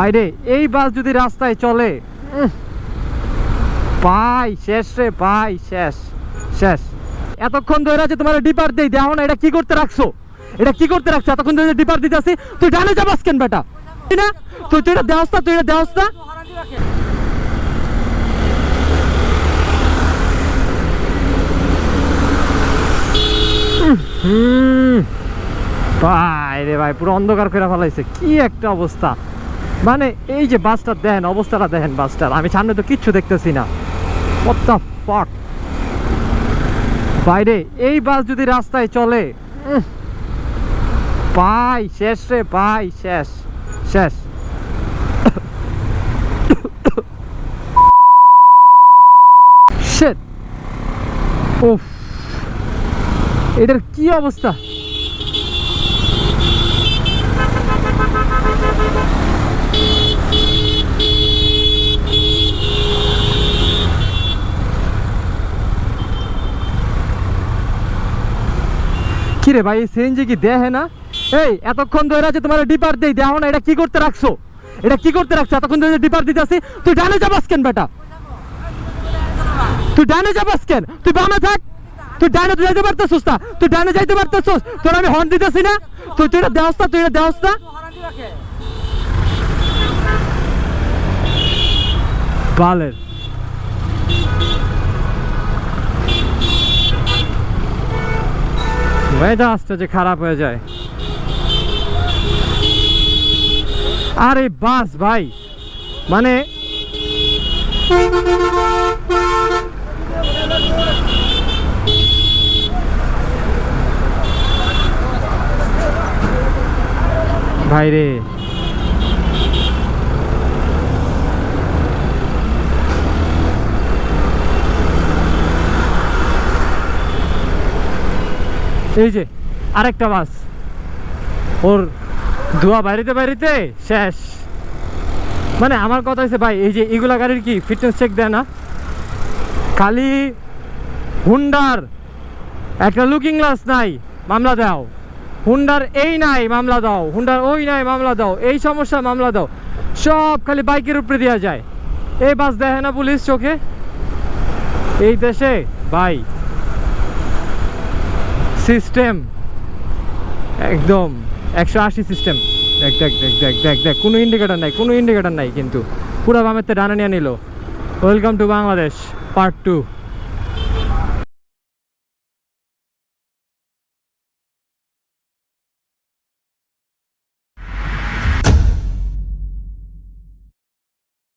ভাইরে এই বাস যদি রাস্তায় চলে ভাই শেষ রে ভাই, শেষ শেষ। এতক্ষণ ধরে আছে তোমার ডিপার দেই, দেখো না এটা কি করতে রাখছো, এটা কি করতে রাখছো? এতক্ষণ ধরে ডিপার দিতে আসি, তুই ডানে যাবাস কেন বেটা? না তুই এটা দেওয়াস না, তুই এটা দেওয়াস না। ভাই রে ভাই, পুরো অন্ধকার করে ফেলাইছে, কি একটা অবস্থা। মানে এই যে বাসটা দেখেন, অবস্থাটা দেখেন বাসটার, আমি সামনে তো কিচ্ছু দেখতেছি না। What the fuck? বাইরে এই বাস যদি রাস্তায় চলে ভাই শেষ রে ভাই, শেষ শেষ। Shit! উফ, এটার কি অবস্থা। কিরে ভাই, সিএনজি কি দেখে না? এই এতক্ষণ ধরে আছে তোমার ডিপার দেই, দেখো না এটা কি করতে রাখছো, এটা কি করতে রাখছো? এতক্ষণ ধরে ডিপার দিতে আসি, তুই ডানে যাবাস কেন বেটা? তুই ডানে যাবাস কেন? তুই বামে থাক, তুই ডানে তো যাইতে পারতেছিস না, তুই ডানে যাইতে পারতেছিস, তোর আমি হর্ন দিতেছি না, তুই এটা দেওয়াস না, তুই এটা দেওয়াস না। বালের মেজাজটা যে খারাপ হয়ে যায়। আরে বাস ভাই, মানে ভাই রে, এই যে আরেকটা বাস, ওর ধোয়া বাড়িতে বাড়িতে শেষ। মানে আমার কথা হচ্ছে ভাই, এই যে এগুলা গাড়ির কি ফিটনেস চেক দেয় না? খালি হুন্ডার একটা লুকিং গ্লাস নাই, মামলা দাও। হুন্ডার এই নাই, মামলা দাও। হুন্ডার ওই নাই, মামলা দাও। এই সমস্যা, মামলা দাও। সব খালি বাইকের উপরে দেওয়া যায়। এই বাস দেখে না পুলিশ চোখে এই দেশে ভাই? সিস্টেম একদম 180 সিস্টেম। দেখ দেখ দেখ দেখ দেখ দেখ, কোনো ইন্ডিকেটার নাই, কোনো ইন্ডিকেটার নাই, কিন্তু পুরো বামেতে ডানা নিয়ে নিল। Welcome to Bangladesh part 2।